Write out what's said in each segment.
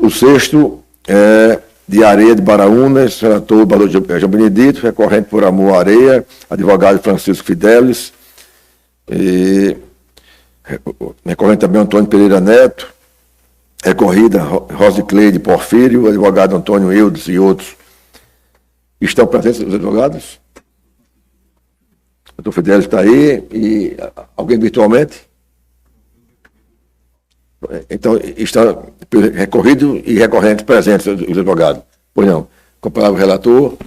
O sexto é de Areia de Baraúnas, relator Bador João Benedito, recorrente por Amor à Areia, advogado Francisco Fidelis, e recorrente também Antônio Pereira Neto, recorrida Rosicleide Porfírio, advogado Antônio Eudes e outros. Estão presentes os advogados? O doutor Fidelis está aí, e alguém virtualmente? Então, está recorrido e recorrente presentes os advogados. Pois não. Com a palavra o relator.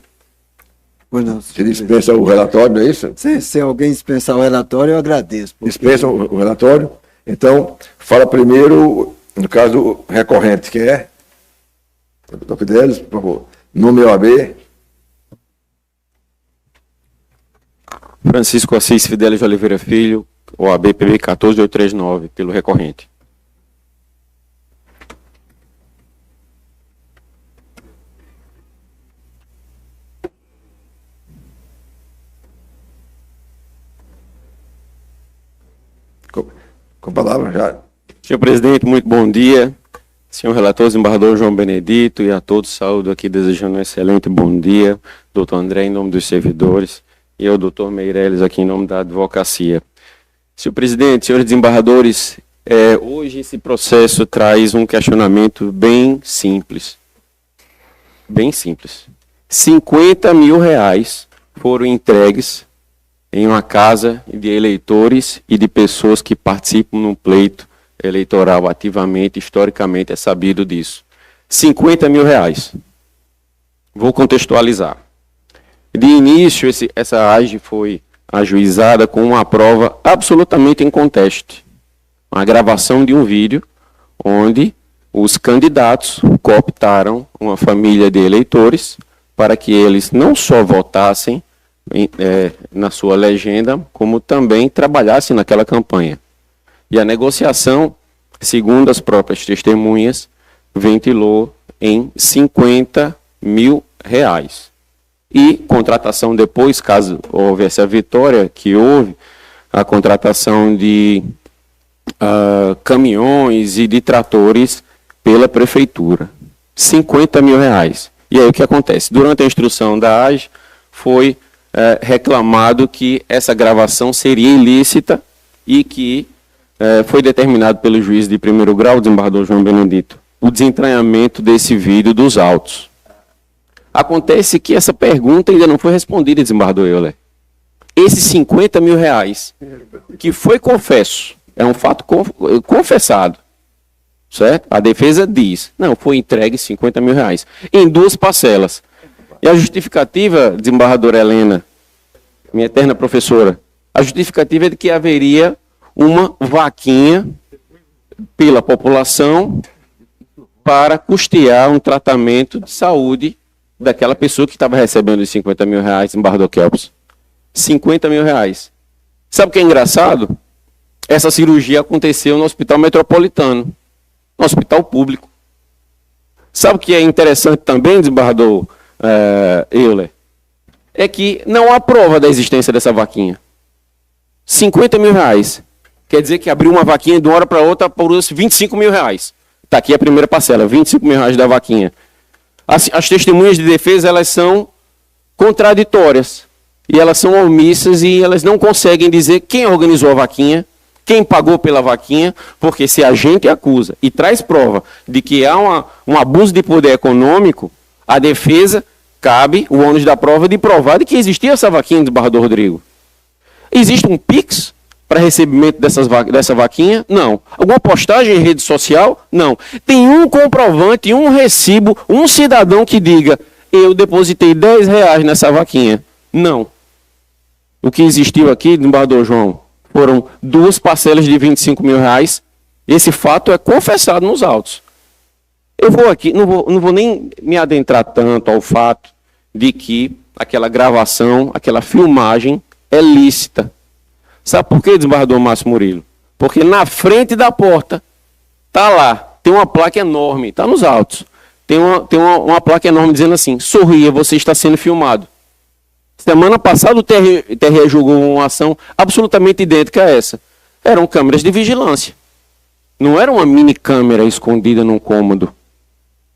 Pois não. Se dispensa o relatório, não é isso? Se alguém dispensar o relatório, eu agradeço. Porque... Dispensa o relatório. Então, fala primeiro, no caso, o recorrente, que é? Doutor Fidelis, por favor. Número OAB. Francisco Assis Fidelis de Oliveira Filho, OAB PB 14839, pelo recorrente. Com a palavra já. Senhor presidente, muito bom dia. Senhor relator, desembargador João Benedito, e a todos saúdo aqui desejando um excelente bom dia. Doutor André, em nome dos servidores, e eu, doutor Meireles, aqui em nome da advocacia. Senhor presidente, senhores desembargadores, hoje esse processo traz um questionamento bem simples. Bem simples. 50 mil reais foram entregues em uma casa de eleitores e de pessoas que participam num pleito eleitoral ativamente, historicamente é sabido disso. 50 mil reais. Vou contextualizar. De início, essa AGE foi ajuizada com uma prova absolutamente inconteste. Uma gravação de um vídeo onde os candidatos cooptaram uma família de eleitores para que eles não só votassem na sua legenda, como também trabalhassem naquela campanha. E a negociação, segundo as próprias testemunhas, ventilou em 50 mil reais. E contratação depois, caso houvesse a vitória, que houve, a contratação de caminhões e de tratores pela prefeitura. 50 mil reais. E aí o que acontece? Durante a instrução da AGE, foi reclamado que essa gravação seria ilícita e que foi determinado pelo juiz de primeiro grau, o desembargador João Benedito, o desentranhamento desse vídeo dos autos. Acontece que essa pergunta ainda não foi respondida, desembargador Euler. Esses 50 mil reais, que foi confesso, é um fato confessado, certo? A defesa diz, não, foi entregue 50 mil reais, em duas parcelas. E a justificativa, desembargadora Helena, minha eterna professora, a justificativa é de que haveria uma vaquinha pela população para custear um tratamento de saúde daquela pessoa que estava recebendo os 50 mil reais, desembargador Kelps. 50 mil reais. Sabe o que é engraçado? Essa cirurgia aconteceu no Hospital Metropolitano, no hospital público. Sabe o que é interessante também, desembargador Euler? É que não há prova da existência dessa vaquinha. 50 mil reais. Quer dizer que abriu uma vaquinha de uma hora para outra por 25 mil reais. Está aqui a primeira parcela, 25 mil reais da vaquinha. As testemunhas de defesa, elas são contraditórias. E elas são omissas e elas não conseguem dizer quem organizou a vaquinha, quem pagou pela vaquinha, porque se a gente acusa e traz prova de que há um abuso de poder econômico, a defesa cabe o ônus da prova de provar de que existia essa vaquinha, desembargador Rodrigo. Existe um Pix para recebimento dessa vaquinha? Não. Alguma postagem em rede social? Não. Tem um comprovante, um recibo, um cidadão que diga, eu depositei 10 reais nessa vaquinha. Não. O que existiu aqui, desembargador João, foram duas parcelas de 25 mil reais. Esse fato é confessado nos autos. Eu vou aqui, não vou nem me adentrar tanto ao fato de que aquela gravação, aquela filmagem é lícita. Sabe por quê, desembargador Márcio Murilo? Porque na frente da porta, está lá, tem uma placa enorme, está nos autos, tem uma placa enorme dizendo assim, sorria, você está sendo filmado. Semana passada o TRE julgou uma ação absolutamente idêntica a essa. Eram câmeras de vigilância. Não era uma mini câmera escondida num cômodo.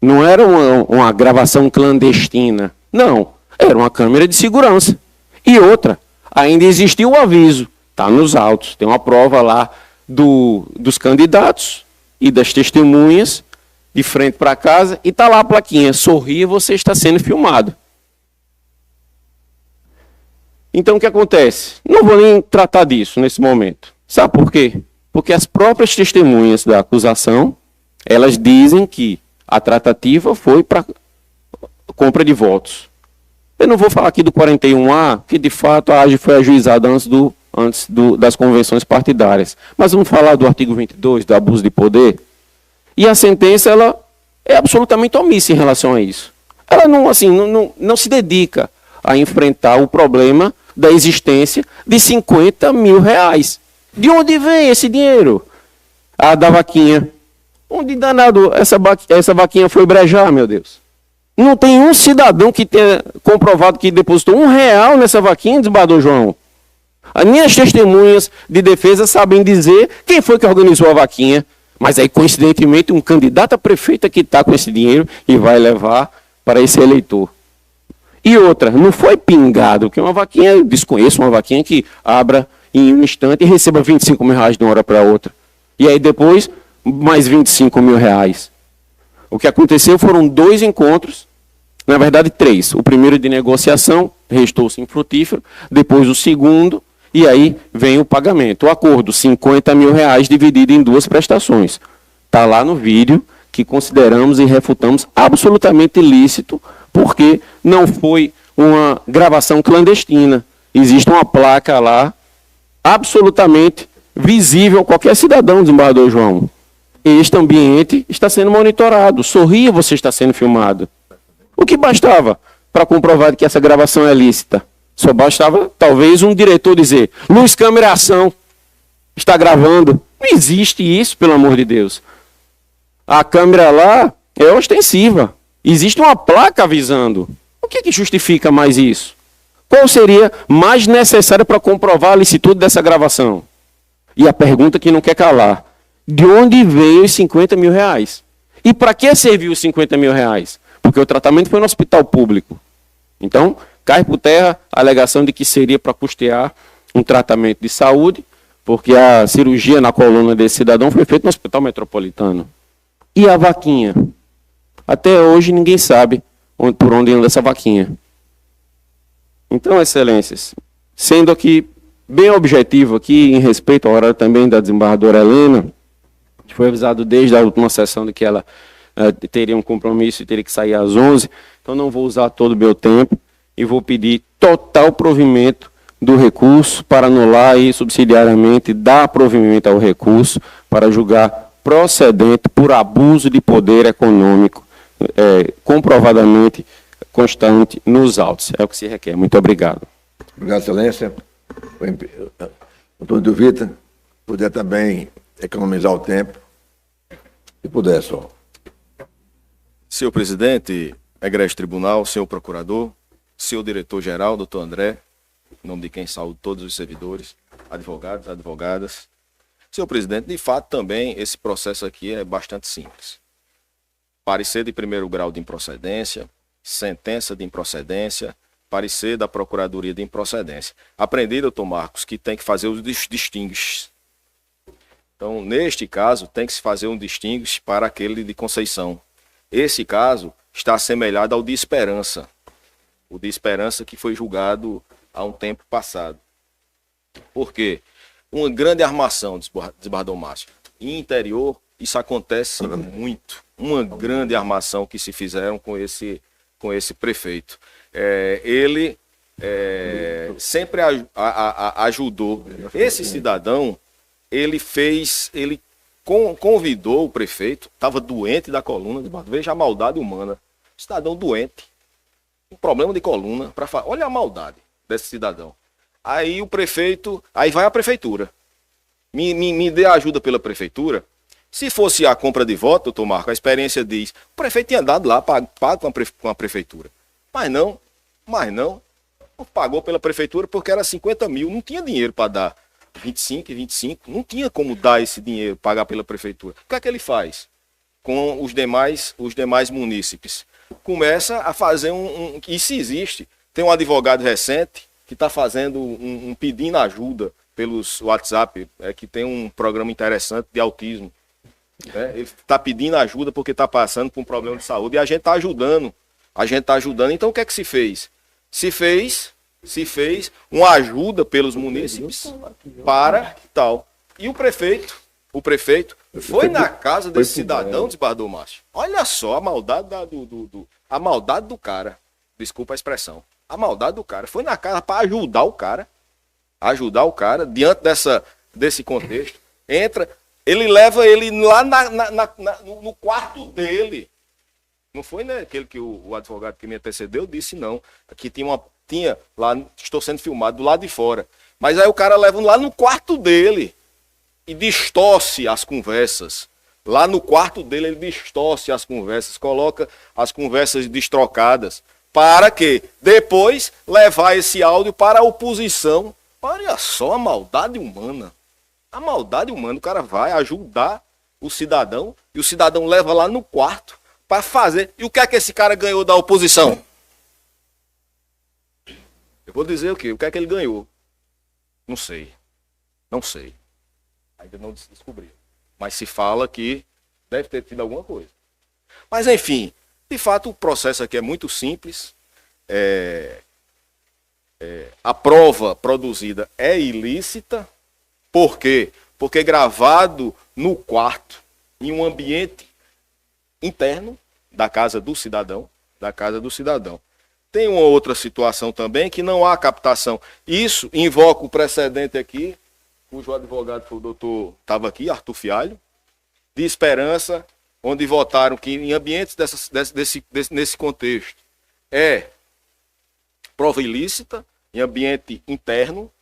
Não era uma gravação clandestina. Não, era uma câmera de segurança. E outra, ainda existia o aviso. Está nos autos. Tem uma prova lá dos candidatos e das testemunhas de frente para casa. E está lá a plaquinha. Sorria, você está sendo filmado. Então o que acontece? Não vou nem tratar disso nesse momento. Sabe por quê? Porque as próprias testemunhas da acusação, elas dizem que a tratativa foi para compra de votos. Eu não vou falar aqui do 41A, que de fato a AGE foi ajuizada antes das convenções partidárias. Mas vamos falar do artigo 22, do abuso de poder. E a sentença, ela é absolutamente omissa em relação a isso. Ela não se dedica a enfrentar o problema da existência de 50 mil reais. De onde vem esse dinheiro? Ah, da vaquinha. Onde danado essa vaquinha foi brejar, meu Deus? Não tem um cidadão que tenha comprovado que depositou R$1 nessa vaquinha, desembargador João. As minhas testemunhas de defesa sabem dizer quem foi que organizou a vaquinha. Mas aí, coincidentemente, um candidato a prefeito que está com esse dinheiro e vai levar para esse eleitor. E outra, não foi pingado, que uma vaquinha, eu desconheço uma vaquinha que abra em um instante e receba R$25 mil de uma hora para outra. E aí depois, mais R$25 mil. O que aconteceu foram 2 encontros, na verdade 3. O primeiro de negociação, restou-se infrutífero, depois o segundo, e aí vem o pagamento. O acordo, R$50 mil dividido em 2 prestações. Está lá no vídeo, que consideramos e refutamos absolutamente ilícito, porque não foi uma gravação clandestina. Existe uma placa lá, absolutamente visível a qualquer cidadão, desembargador João. Este ambiente está sendo monitorado. Sorria, você está sendo filmado. O que bastava para comprovar que essa gravação é lícita? Só bastava, talvez, um diretor dizer: luz, câmera, ação. Está gravando. Não existe isso, pelo amor de Deus. A câmera lá é ostensiva. Existe uma placa avisando. O que justifica mais isso? Qual seria mais necessário para comprovar a licitude dessa gravação? E a pergunta que não quer calar: de onde veio os R$50 mil? E para que serviu os R$50 mil? Porque o tratamento foi no hospital público. Então, cai por terra a alegação de que seria para custear um tratamento de saúde, porque a cirurgia na coluna desse cidadão foi feita no hospital metropolitano. E a vaquinha? Até hoje ninguém sabe por onde anda essa vaquinha. Então, excelências, sendo aqui bem objetivo aqui em respeito ao horário também da desembargadora Helena, que foi avisado desde a última sessão de que ela teria um compromisso e teria que sair às 11, então não vou usar todo o meu tempo e vou pedir total provimento do recurso para anular e subsidiariamente dar provimento ao recurso para julgar procedente por abuso de poder econômico comprovadamente constante nos autos. É o que se requer. Muito obrigado. Obrigado, excelência. Doutor Duvita, puder também economizar o tempo, se puder só. Senhor presidente, egrégio tribunal, senhor procurador, senhor diretor-geral, doutor André, em nome de quem saúdo todos os servidores, advogados, advogadas. Senhor presidente, de fato também esse processo aqui é bastante simples. Parecer de primeiro grau de improcedência, sentença de improcedência, parecer da Procuradoria de Improcedência. Aprendi, doutor Marcos, que tem que fazer os distingues. Então, neste caso, tem que se fazer um distingues para aquele de Conceição. Esse caso está assemelhado ao de Esperança. O de Esperança que foi julgado há um tempo passado. Por quê? Uma grande armação, desembargador Márcio. Em interior, isso acontece muito. Uma grande armação que se fizeram com esse prefeito. Ele sempre ajudou. Esse cidadão, ele convidou o prefeito, estava doente da coluna, veja a maldade humana. Cidadão doente, um problema de coluna, olha a maldade desse cidadão. Aí o prefeito, aí vai a prefeitura. Me dê ajuda pela prefeitura. Se fosse a compra de voto, doutor Marco, a experiência diz, o prefeito tinha dado lá, pago com a prefeitura. Mas não pagou pela prefeitura porque era 50 mil, não tinha dinheiro para dar 25, não tinha como dar esse dinheiro, pagar pela prefeitura. O que é que ele faz? com os demais munícipes. Começa a fazer e se existe, tem um advogado recente que está fazendo um pedindo ajuda pelos WhatsApp, que tem um programa interessante de autismo. Né? Ele está pedindo ajuda porque está passando por um problema de saúde e a gente está ajudando. Então o que é que se fez? Se fez uma ajuda pelos munícipes para tal. E o prefeito foi na casa desse cidadão, desbardou, Márcio. Olha só a maldade a maldade do cara. Desculpa a expressão. A maldade do cara. Foi na casa para ajudar o cara, diante desse contexto. Entra, ele leva ele lá no quarto dele. Não foi, né, aquele que o advogado que me antecedeu disse, não. Aqui tinha lá, estou sendo filmado do lado de fora. Mas aí o cara leva lá no quarto dele e distorce as conversas. Lá no quarto dele ele distorce as conversas, coloca as conversas destrocadas. Para que depois levar esse áudio para a oposição. Olha só a maldade humana. A maldade humana. O cara vai ajudar o cidadão e o cidadão leva lá no quarto para fazer. E o que é que esse cara ganhou da oposição? Eu vou dizer o quê? O que é que ele ganhou? Não sei. Ainda não descobri. Mas se fala que deve ter tido alguma coisa. Mas enfim, de fato o processo aqui é muito simples. A prova produzida é ilícita. Por quê? Porque gravado no quarto, em um ambiente interno da casa do cidadão. Tem uma outra situação também que não há captação. Isso invoca o precedente aqui, cujo advogado foi o doutor, estava aqui, Arthur Fialho, de Esperança, onde votaram que em ambientes nesse contexto é prova ilícita, em ambiente interno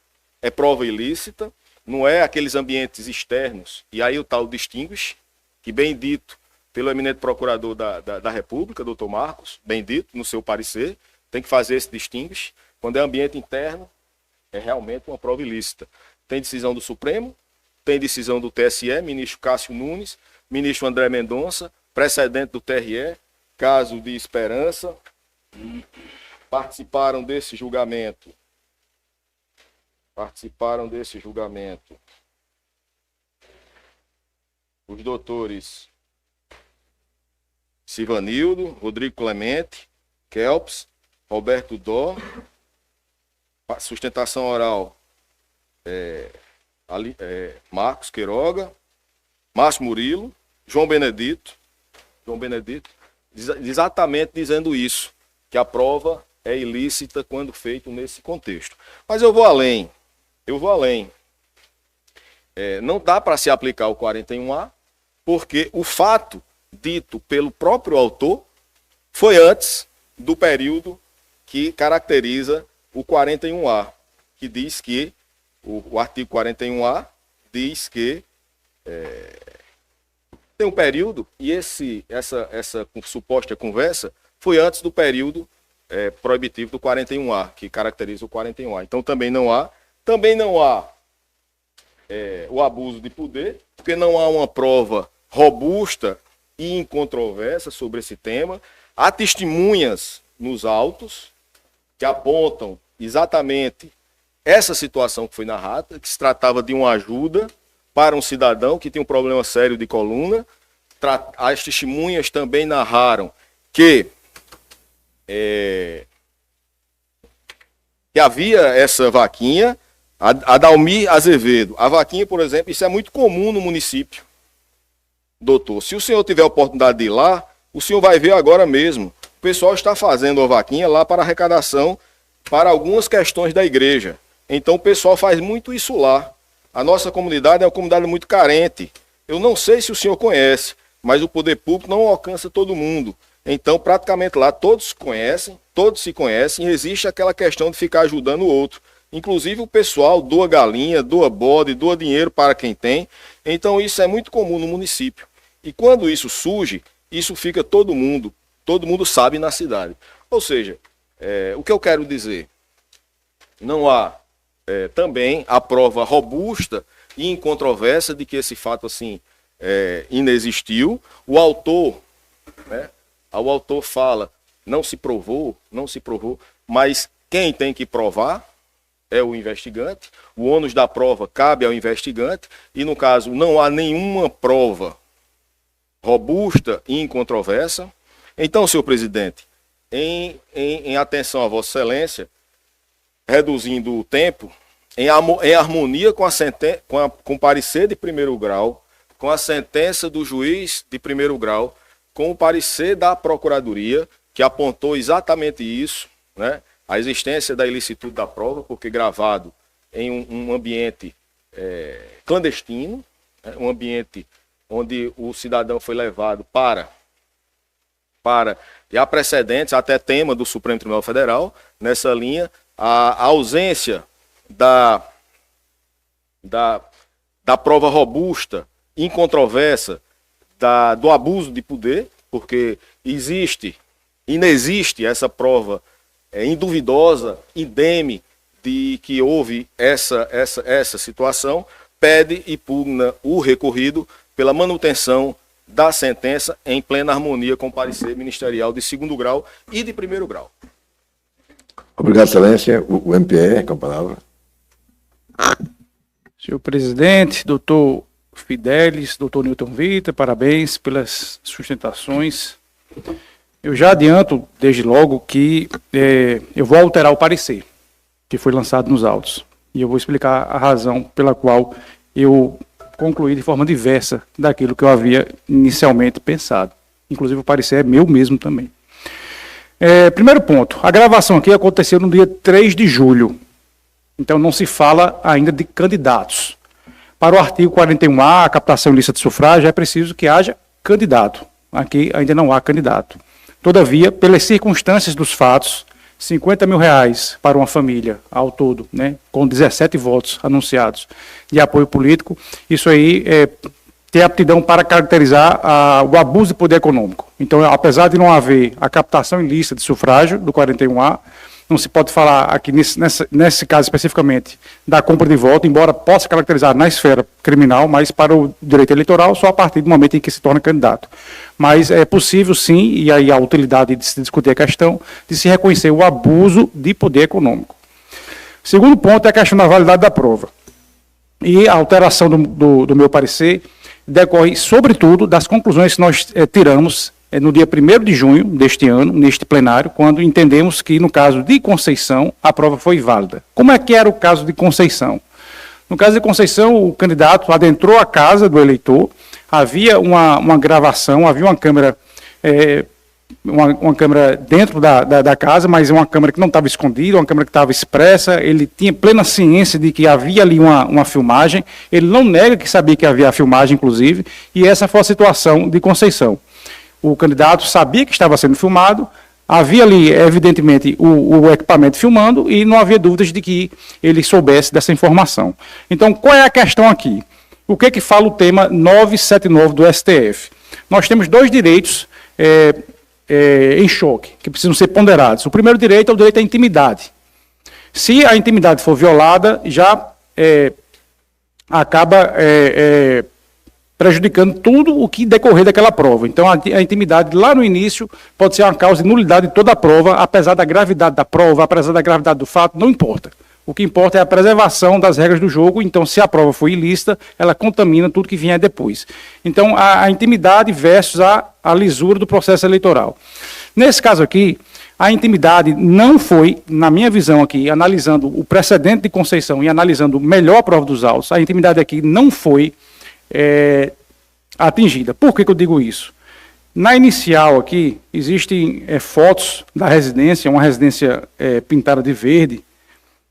é prova ilícita, não é aqueles ambientes externos. E aí o tal distingue, que bem dito pelo eminente procurador da República, doutor Marcos, bem dito no seu parecer, tem que fazer esse distingue. Quando é ambiente interno, é realmente uma prova ilícita. Tem decisão do Supremo, tem decisão do TSE, ministro Cássio Nunes, ministro André Mendonça, precedente do TRE, caso de Esperança. Participaram desse julgamento os doutores Silvanildo, Rodrigo Clemente, Kelps, Roberto Dó, sustentação oral Marcos Queiroga, Márcio Murilo, João Benedito, exatamente dizendo isso, que a prova é ilícita quando feito nesse contexto. Mas eu vou além. Não dá para se aplicar o 41A, porque o fato dito pelo próprio autor foi antes do período que caracteriza o 41A, que diz que, o artigo 41A diz que tem um período, e essa suposta conversa foi antes do período proibitivo do 41A, que caracteriza o 41A. Então também não há o abuso de poder, porque não há uma prova robusta e incontroversa sobre esse tema. Há testemunhas nos autos que apontam exatamente essa situação que foi narrada, que se tratava de uma ajuda para um cidadão que tinha um problema sério de coluna. As testemunhas também narraram que havia essa vaquinha, a Dalmi Azevedo. A vaquinha, por exemplo, isso é muito comum no município. Doutor, se o senhor tiver a oportunidade de ir lá, o senhor vai ver agora mesmo. O pessoal está fazendo a vaquinha lá para arrecadação para algumas questões da igreja. Então o pessoal faz muito isso lá. A nossa comunidade é uma comunidade muito carente. Eu não sei se o senhor conhece, mas o poder público não alcança todo mundo. Então, praticamente lá, todos se conhecem, e existe aquela questão de ficar ajudando o outro. Inclusive o pessoal doa galinha, doa bode, doa dinheiro para quem tem. Então isso é muito comum no município. E quando isso surge, isso fica todo mundo sabe na cidade. Ou seja, o que eu quero dizer, não há também a prova robusta e incontroversa de que esse fato assim inexistiu. O autor, né, o autor fala, não se provou, mas quem tem que provar é o investigante. O ônus da prova cabe ao investigante e, no caso, não há nenhuma prova robusta e incontroversa. Então, senhor presidente, em atenção a Vossa Excelência, reduzindo o tempo, em harmonia com o parecer de primeiro grau, com a sentença do juiz de primeiro grau, com o parecer da Procuradoria, que apontou exatamente isso, né? A existência da ilicitude da prova, porque gravado em um ambiente clandestino, né? Um ambiente onde o cidadão foi levado para e há precedentes, até tema do Supremo Tribunal Federal, nessa linha, a ausência da prova robusta, incontroversa, do abuso de poder, porque inexiste essa prova induvidosa, indeme, de que houve essa situação, pede e pugna o recorrido pela manutenção da sentença em plena harmonia com o parecer ministerial de segundo grau e de primeiro grau. Obrigado, Excelência. O MPE, com a palavra. Senhor presidente, doutor Fidelis, doutor Newton Vitor, parabéns pelas sustentações. Eu já adianto, desde logo, que eu vou alterar o parecer que foi lançado nos autos. E eu vou explicar a razão pela qual eu concluí de forma diversa daquilo que eu havia inicialmente pensado. Inclusive o parecer é meu mesmo também. Primeiro ponto, a gravação aqui aconteceu no dia 3 de julho. Então não se fala ainda de candidatos. Para o artigo 41A, a captação ilícita de sufrágio, é preciso que haja candidato. Aqui ainda não há candidato. Todavia, pelas circunstâncias dos fatos, R$50 mil para uma família ao todo, né, com 17 votos anunciados de apoio político, isso aí tem aptidão para caracterizar o abuso de poder econômico. Então, apesar de não haver a captação ilícita de sufrágio do 41A, não se pode falar aqui nesse caso especificamente da compra de voto, embora possa caracterizar na esfera criminal, mas para o direito eleitoral só a partir do momento em que se torna candidato. Mas é possível sim, e aí a utilidade de se discutir a questão, de se reconhecer o abuso de poder econômico. Segundo ponto é a questão da validade da prova. E a alteração do meu parecer decorre, sobretudo, das conclusões que nós tiramos no dia 1º de junho deste ano, neste plenário, quando entendemos que, no caso de Conceição, a prova foi válida. Como é que era o caso de Conceição? No caso de Conceição, o candidato adentrou a casa do eleitor, havia uma gravação, havia uma câmera, uma câmera dentro da casa, mas uma câmera que não estava escondida, uma câmera que estava expressa, ele tinha plena ciência de que havia ali uma filmagem, ele não nega que sabia que havia a filmagem, inclusive, e essa foi a situação de Conceição. O candidato sabia que estava sendo filmado, havia ali, evidentemente, o equipamento filmando e não havia dúvidas de que ele soubesse dessa informação. Então, qual é a questão aqui? O que fala o tema 979 do STF? Nós temos dois direitos em choque, que precisam ser ponderados. O primeiro direito é o direito à intimidade. Se a intimidade for violada, já acaba prejudicando tudo o que decorrer daquela prova. Então, a intimidade lá no início pode ser uma causa de nulidade de toda a prova, apesar da gravidade da prova, apesar da gravidade do fato, não importa. O que importa é a preservação das regras do jogo. Então, se a prova for ilícita, ela contamina tudo que vier depois. Então, a intimidade versus a lisura do processo eleitoral. Nesse caso aqui, a intimidade não foi, na minha visão aqui, analisando o precedente de Conceição e analisando melhor a prova dos autos, a intimidade aqui não foi atingida. Por que eu digo isso? Na inicial aqui, existem fotos da residência, uma residência pintada de verde,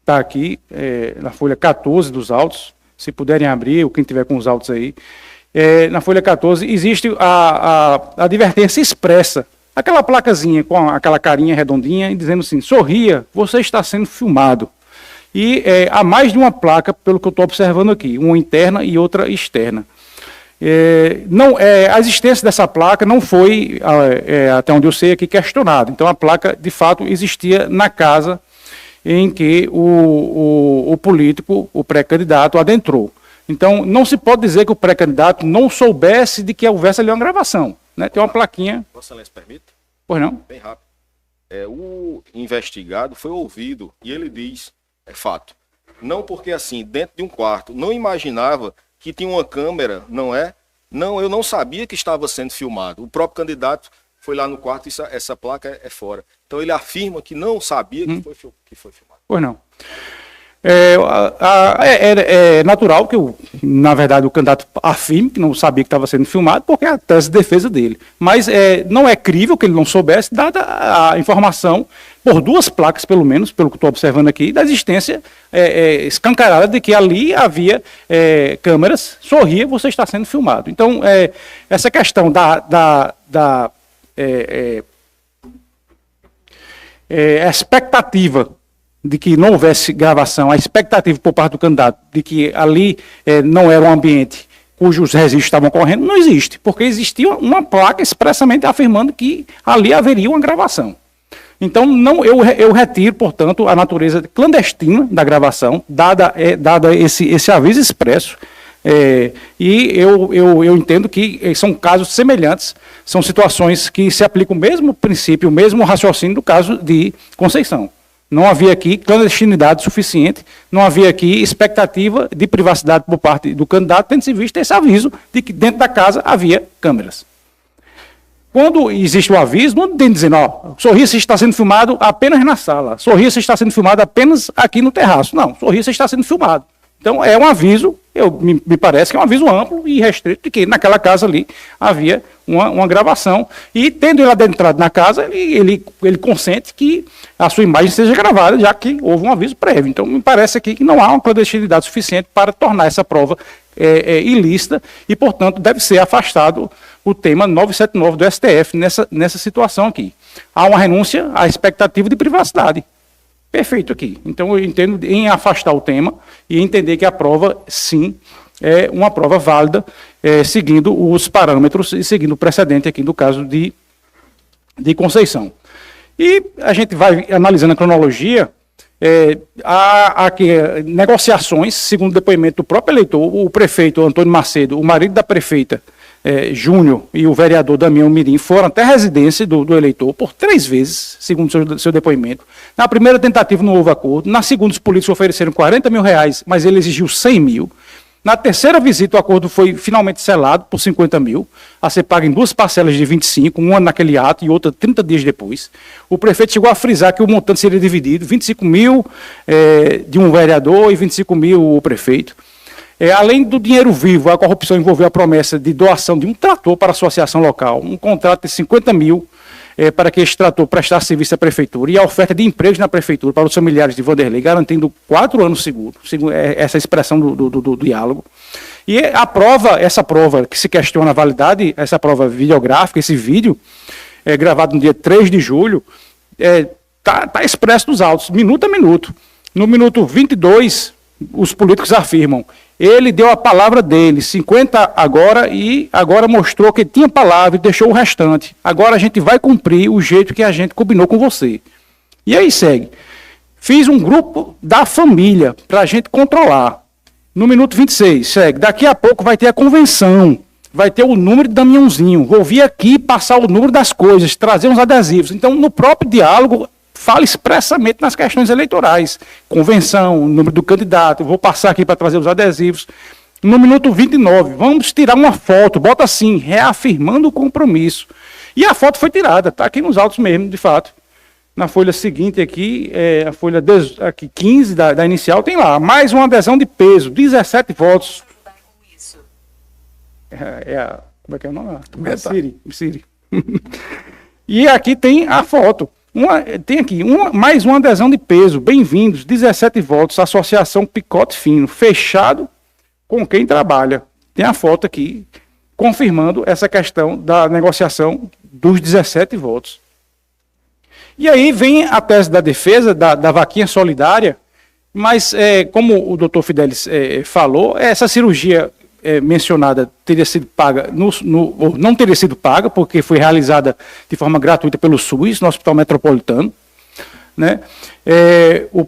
está aqui na folha 14 dos autos, se puderem abrir, ou quem tiver com os autos aí, na folha 14 existe a advertência expressa, aquela placazinha com aquela carinha redondinha, dizendo assim, sorria, você está sendo filmado. E há mais de uma placa, pelo que eu estou observando aqui, uma interna e outra externa. A existência dessa placa não foi, até onde eu sei, aqui questionada. Então, a placa, de fato, existia na casa em que o político, o pré-candidato, adentrou. Então, não se pode dizer que o pré-candidato não soubesse de que houvesse ali uma gravação. Né? Tem uma plaquinha. Vossa Excelência permite? Pois não? Bem rápido. O investigado foi ouvido e ele diz, é fato, não porque assim, dentro de um quarto, não imaginava que tinha uma câmera, não é? Não, eu não sabia que estava sendo filmado. O próprio candidato foi lá no quarto e essa placa é fora. Então ele afirma que não sabia que foi filmado. Pois não. É natural que, na verdade, o candidato afirme que não sabia que estava sendo filmado, porque é a tese de defesa dele. Mas não é crível que ele não soubesse, dada a informação, por 2 placas, pelo menos, pelo que estou observando aqui, da existência escancarada de que ali havia câmeras, sorria, você está sendo filmado. Então, essa questão da expectativa de que não houvesse gravação, a expectativa por parte do candidato de que ali não era um ambiente cujos registros estavam correndo, não existe, porque existia uma placa expressamente afirmando que ali haveria uma gravação. Então, eu retiro, portanto, a natureza clandestina da gravação, dada esse aviso expresso, e eu entendo que são casos semelhantes, são situações que se aplicam o mesmo princípio, o mesmo raciocínio do caso de Conceição. Não havia aqui clandestinidade suficiente, não havia aqui expectativa de privacidade por parte do candidato, tendo-se visto esse aviso de que dentro da casa havia câmeras. Quando existe o aviso, não tem dizendo, Sorriso está sendo filmado apenas na sala, Sorriso está sendo filmado apenas aqui no terraço. Não, Sorriso está sendo filmado. Então é um aviso, me parece que é um aviso amplo e restrito de que naquela casa ali havia uma gravação. E tendo ele adentrado na casa, ele consente que a sua imagem seja gravada, já que houve um aviso prévio. Então me parece aqui que não há uma clandestinidade suficiente para tornar essa prova ilícita e, portanto, deve ser afastado o tema 979 do STF nessa situação aqui. Há uma renúncia à expectativa de privacidade. Perfeito aqui. Então, eu entendo em afastar o tema e entender que a prova, sim, é uma prova válida, seguindo os parâmetros e seguindo o precedente aqui do caso de Conceição. E a gente vai analisando a cronologia, há aqui negociações, segundo o depoimento do próprio eleitor, o prefeito Antônio Macedo, o marido da prefeita Júnior e o vereador Damião Mirim foram até a residência do eleitor por 3 vezes, segundo seu depoimento. Na primeira tentativa não houve acordo, na segunda os políticos ofereceram 40 mil reais, mas ele exigiu 100 mil. Na terceira visita o acordo foi finalmente selado por 50 mil, a ser pago em 2 parcelas de 25, uma naquele ato e outra 30 dias depois. O prefeito chegou a frisar que o montante seria dividido, 25 mil de um vereador e 25 mil o prefeito. Além do dinheiro vivo, a corrupção envolveu a promessa de doação de um trator para a associação local, um contrato de 50 mil para que este trator prestasse serviço à prefeitura e a oferta de empregos na prefeitura para os familiares de Vanderlei, garantindo 4 anos seguros, segundo essa expressão do diálogo. E essa prova que se questiona a validade, essa prova videográfica, esse vídeo, gravado no dia 3 de julho, está expresso nos autos, minuto a minuto. No minuto 22, os políticos afirmam: ele deu a palavra dele, 50 agora, e agora mostrou que tinha palavra e deixou o restante. Agora a gente vai cumprir o jeito que a gente combinou com você. E aí segue. Fiz um grupo da família para a gente controlar. No minuto 26, segue. Daqui a pouco vai ter a convenção, vai ter o número de Damiãozinho. Vou vir aqui passar o número das coisas, trazer uns adesivos. Então, no próprio diálogo, fala expressamente nas questões eleitorais. Convenção, número do candidato, vou passar aqui para trazer os adesivos. No minuto 29, vamos tirar uma foto, bota assim, reafirmando o compromisso. E a foto foi tirada, está aqui nos autos mesmo, de fato. Na folha seguinte aqui, a folha 15 da inicial, tem lá, mais uma adesão de peso, 17 votos. Como é que é o nome? Siri. E aqui tem a foto. Tem aqui, mais uma adesão de peso, bem-vindos, 17 votos, associação Picote Fino, fechado com quem trabalha. Tem a foto aqui, confirmando essa questão da negociação dos 17 votos. E aí vem a tese da defesa, da vaquinha solidária, mas como o doutor Fidelis falou, essa cirurgia mencionada teria sido paga, ou não teria sido paga, porque foi realizada de forma gratuita pelo SUS, no Hospital Metropolitano. Né?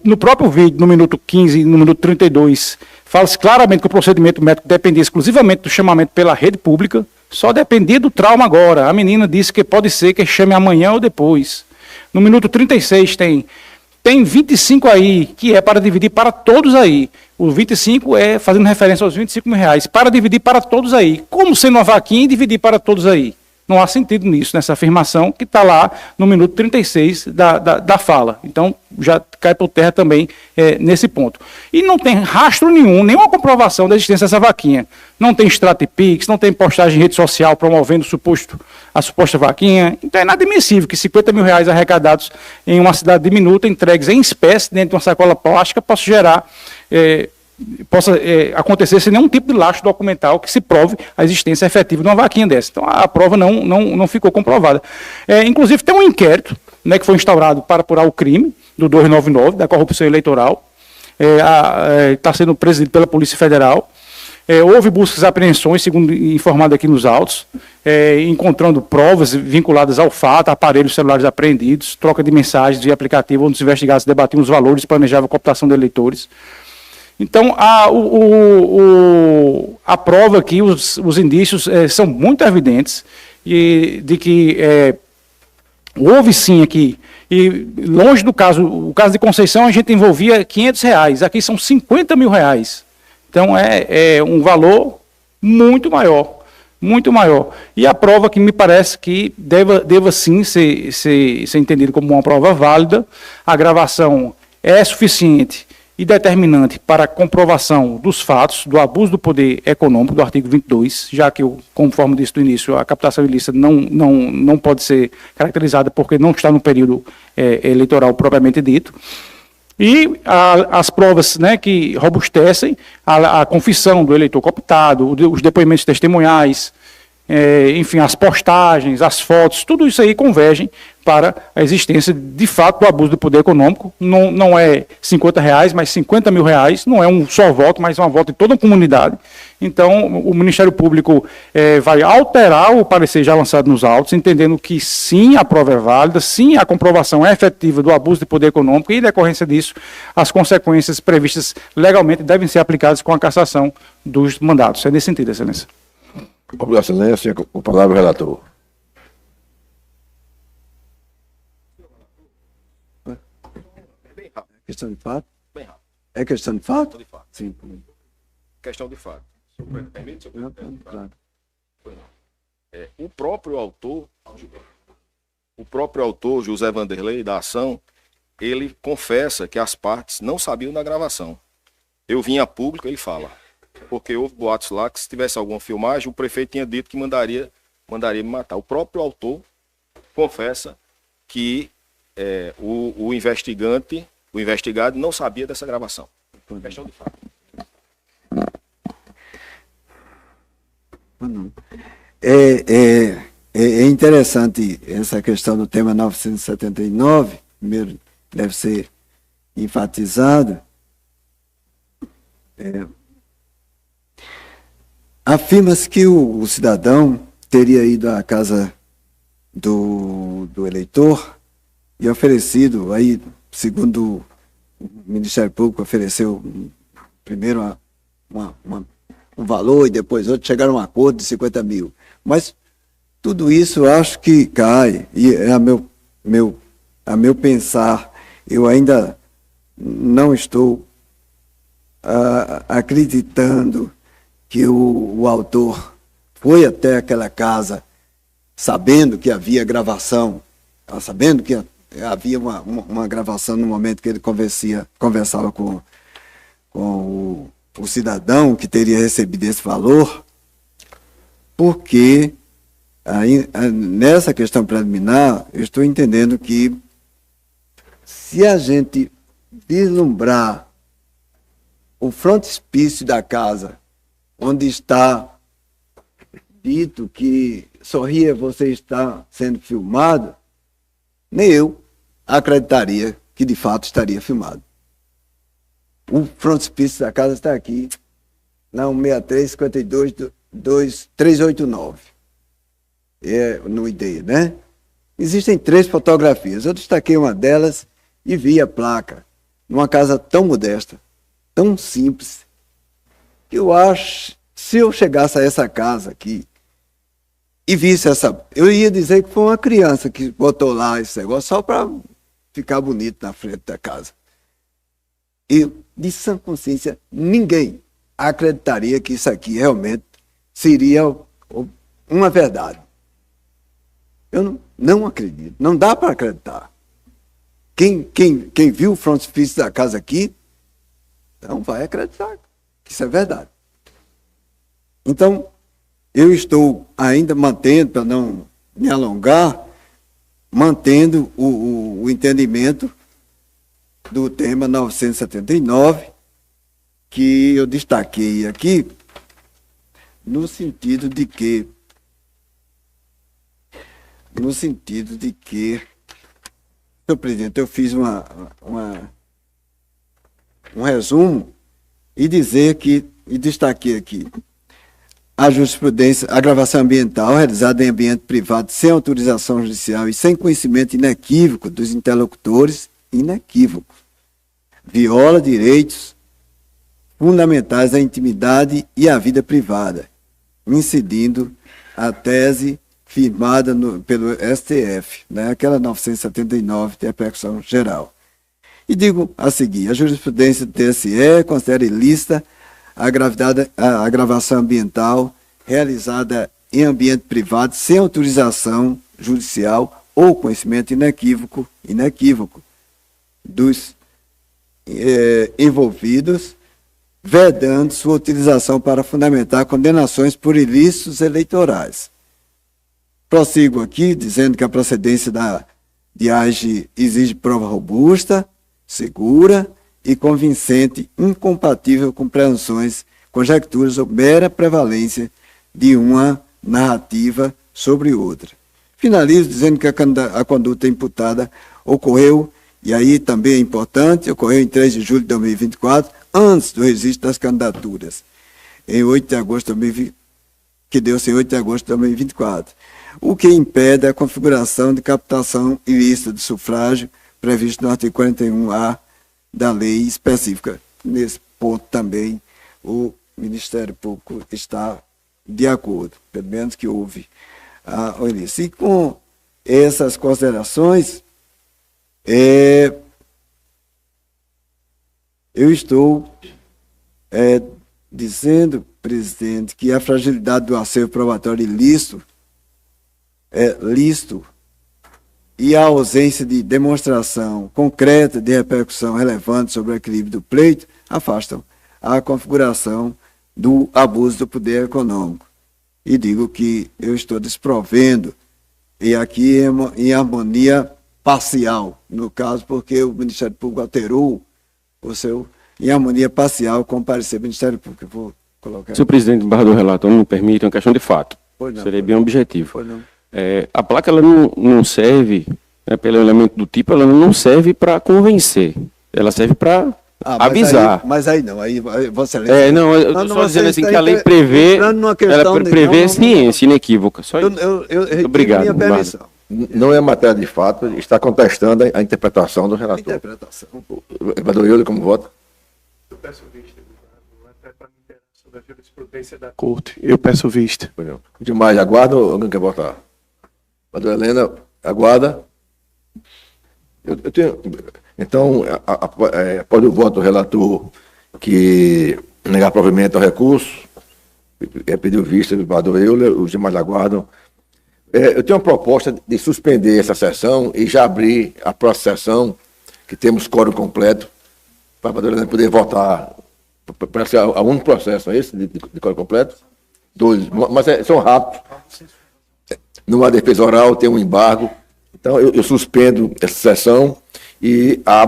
No próprio vídeo, no minuto 15 e no minuto 32, fala-se claramente que o procedimento médico dependia exclusivamente do chamamento pela rede pública, só dependia do trauma agora. A menina disse que pode ser que chame amanhã ou depois. No minuto 36 tem 25 aí, que é para dividir para todos aí. O 25 é fazendo referência aos 25 mil reais, para dividir para todos aí. Como sendo uma vaquinha e dividir para todos aí? Não há sentido nisso, nessa afirmação que está lá no minuto 36 da fala. Então, já cai por terra também nesse ponto. E não tem rastro nenhum, nenhuma comprovação da existência dessa vaquinha. Não tem extrato de Pix, não tem postagem em rede social promovendo a suposta vaquinha. Então, é inadmissível que 50 mil reais arrecadados em uma cidade diminuta, entregues em espécie dentro de uma sacola plástica, possa gerar... acontecer sem nenhum tipo de lastro documental que se prove a existência efetiva de uma vaquinha dessa. Então, a prova não ficou comprovada. Inclusive, tem um inquérito, né, que foi instaurado para apurar o crime do 299, da corrupção eleitoral, está sendo presidido pela Polícia Federal. Houve buscas e apreensões, segundo informado aqui nos autos, encontrando provas vinculadas ao fato, aparelhos celulares apreendidos, troca de mensagens de aplicativo onde os investigados debatiam os valores e planejavam a cooptação de eleitores. Então, a prova aqui, os indícios são muito evidentes de que houve sim aqui, e longe do caso, o caso de Conceição a gente envolvia 500 reais, aqui são 50 mil reais. Então, é um valor muito maior, muito maior. E a prova que me parece que deva sim ser entendida como uma prova válida, a gravação é suficiente e determinante para a comprovação dos fatos do abuso do poder econômico do artigo 22, já que, conforme disse no início, a captação ilícita não pode ser caracterizada porque não está no período eleitoral propriamente dito. E as provas, né, que robustecem a confissão do eleitor cooptado, os depoimentos testemunhais, enfim, as postagens, as fotos, tudo isso aí convergem para a existência, de fato, do abuso do poder econômico. Não é 50 reais, mas 50 mil reais, não é um só voto, mas uma voto de toda a comunidade. Então, o Ministério Público vai alterar o parecer já lançado nos autos, entendendo que sim, a prova é válida, sim, a comprovação é efetiva do abuso de poder econômico e, em decorrência disso, as consequências previstas legalmente devem ser aplicadas com a cassação dos mandatos. É nesse sentido, Excelência. Obrigado, Excelência. Com a palavra, o relator. Questão de fato? Bem rápido. É questão de fato? Questão de fato. Sim. Questão de fato. Permite, senhor Não, presidente? claro. O próprio autor, José Vanderlei, da ação, ele confessa que as partes não sabiam da gravação. Eu vim a público, ele fala. Porque houve boatos lá que se tivesse alguma filmagem, o prefeito tinha dito que mandaria me matar. O próprio autor confessa que o investigado não sabia dessa gravação. Questão de fato. É interessante essa questão do tema 979, primeiro deve ser enfatizado. Afirma-se que o cidadão teria ido à casa do eleitor e oferecido, aí, segundo o Ministério Público, ofereceu primeiro um valor e depois outro, chegaram a um acordo de 50 mil. Mas tudo isso eu acho que cai, e a meu pensar, eu ainda não estou acreditando que o autor foi até aquela casa sabendo que havia gravação, sabendo que havia uma gravação no momento que ele conversava com o cidadão que teria recebido esse valor, porque nessa questão preliminar eu estou entendendo que se a gente vislumbrar o frontispício da casa, onde está dito que sorria, você está sendo filmado, nem eu acreditaria que de fato estaria filmado. O frontispício da casa está aqui, na 163-52-389. No ID, né? Existem 3 fotografias. Eu destaquei uma delas e vi a placa. Numa casa tão modesta, tão simples, que eu acho, se eu chegasse a essa casa aqui e visse essa... Eu ia dizer que foi uma criança que botou lá esse negócio só para ficar bonito na frente da casa. Eu, de sã consciência, ninguém acreditaria que isso aqui realmente seria uma verdade. Eu não acredito. Não dá para acreditar. Quem viu o frontispício da casa aqui, não vai acreditar que isso é verdade. Então, eu estou ainda mantendo, para não me alongar, mantendo o entendimento do tema 979, que eu destaquei aqui, no sentido de que, senhor presidente, eu fiz um resumo e destaquei aqui a jurisprudência, a gravação ambiental realizada em ambiente privado sem autorização judicial e sem conhecimento inequívoco dos interlocutores, viola direitos fundamentais à intimidade e à vida privada, incidindo a tese firmada pelo STF, né, aquela 979 de repercussão geral. E digo a seguir, a jurisprudência do TSE considera ilícita a gravação ambiental realizada em ambiente privado sem autorização judicial ou conhecimento inequívoco dos envolvidos, vedando sua utilização para fundamentar condenações por ilícitos eleitorais. Prossigo aqui dizendo que a procedência de AGE exige prova robusta, segura e convincente, incompatível com presunções, conjecturas ou mera prevalência de uma narrativa sobre outra. Finalizo dizendo que a conduta imputada ocorreu, e aí também é importante, ocorreu em 3 de julho de 2024, antes do registro das candidaturas, em 8 de agosto de 2020, que deu-se em 8 de agosto de 2024, o que impede a configuração de captação ilícita de sufrágio previsto no artigo 41A da lei específica. Nesse ponto também o Ministério Público está de acordo, pelo menos que houve o início. E com essas considerações, eu estou dizendo, presidente, que a fragilidade do acervo probatório ilícito e a ausência de demonstração concreta de repercussão relevante sobre o equilíbrio do pleito afastam a configuração do abuso do poder econômico. E digo que eu estou desprovendo, e aqui em harmonia parcial, no caso, porque o Ministério Público alterou em harmonia parcial com o parecer do Ministério Público. Eu vou colocar. Se o presidente barra do relator não me permite, é uma questão de fato. Seria bem objetivo. A placa ela não serve, pelo elemento do tipo, ela não serve para convencer. Ela serve para avisar. Mas aí não, aí você... eu estou só dizendo assim que a lei prevê, ela prevê ciência inequívoca. Só isso. Obrigado. Não é matéria de fato, está contestando a interpretação do relator. Vereador Euler, como vota? Eu peço vista, até para me interar sobre a jurisprudência da Corte. Eu peço vista. Demais, aguarda ou alguém quer votar? Vereadora Helena, aguarda. Eu tenho... Então, após o voto do relator que negar provimento ao recurso, pediu vista do vereador Euler, os demais aguardam. Eu tenho uma proposta de suspender essa sessão e já abrir a próxima sessão, que temos quórum completo, para a vereadora Helena poder votar. Parece que há um processo, é esse, de quórum completo? 2, mas são rápidos. Não há defesa oral, tem um embargo. Então, eu suspendo essa sessão e abro